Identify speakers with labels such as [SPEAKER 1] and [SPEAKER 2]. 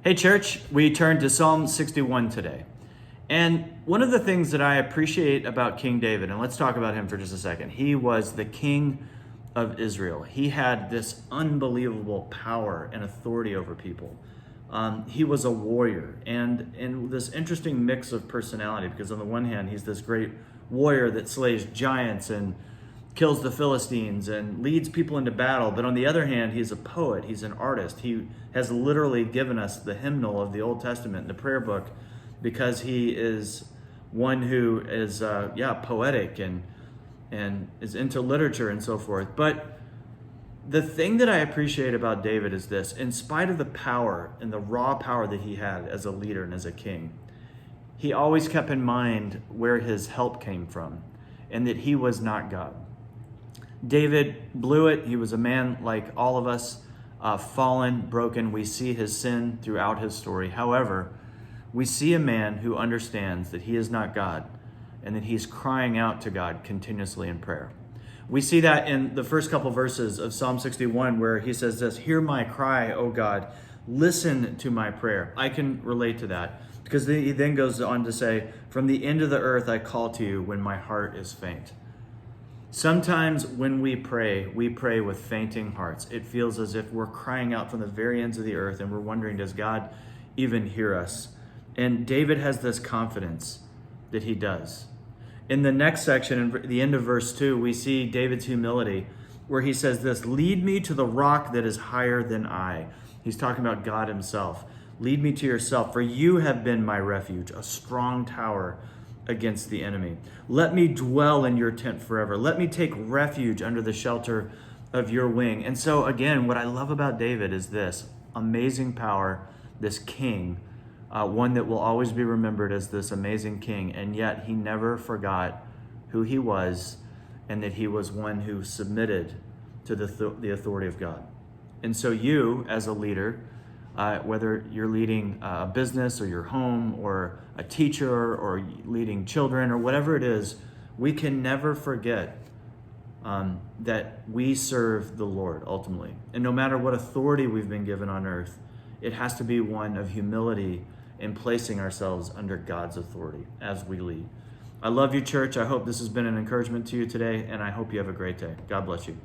[SPEAKER 1] Hey, church, we turn to Psalm 61 today. And one of the things that I appreciate about King David, and let's talk about him for just a second, he was the king of Israel. He had this unbelievable power and authority over people. He was a warrior and this interesting mix of personality, because on the one hand, he's this great warrior that slays giants and kills the Philistines and leads people into battle. But on the other hand, he's a poet, he's an artist. He has literally given us the hymnal of the Old Testament, the prayer book, because he is one who is poetic and is into literature and so forth. But the thing that I appreciate about David is this: in spite of the power and the raw power that he had as a leader and as a king, he always kept in mind where his help came from and that he was not God. David blew it. He was a man like all of us, fallen, broken. We see his sin throughout his story. However, we see a man who understands that he is not God and that he's crying out to God continuously in prayer. We see that in the first couple verses of Psalm 61, where he says this: "Hear my cry, O God, listen to my prayer." I can relate to that, because he then goes on to say, "From the end of the earth I call to you when my heart is faint." Sometimes when we pray with fainting hearts. It feels as if we're crying out from the very ends of the earth and we're wondering, does God even hear us? And David has this confidence that he does. In the next section, in the end of verse 2, we see David's humility, where he says this: "Lead me to the rock that is higher than I." He's talking about God himself. "Lead me to yourself, for you have been my refuge, a strong tower against the enemy. Let me dwell in your tent forever. Let me take refuge under the shelter of your wing." And so again, what I love about David is this amazing power, this king, one that will always be remembered as this amazing king, and yet he never forgot who he was and that he was one who submitted to the authority of God. And so you, as a leader, whether you're leading a business or your home or a teacher or leading children or whatever it is, we can never forget that we serve the Lord ultimately. And no matter what authority we've been given on earth, it has to be one of humility in placing ourselves under God's authority as we lead. I love you, church. I hope this has been an encouragement to you today, and I hope you have a great day. God bless you.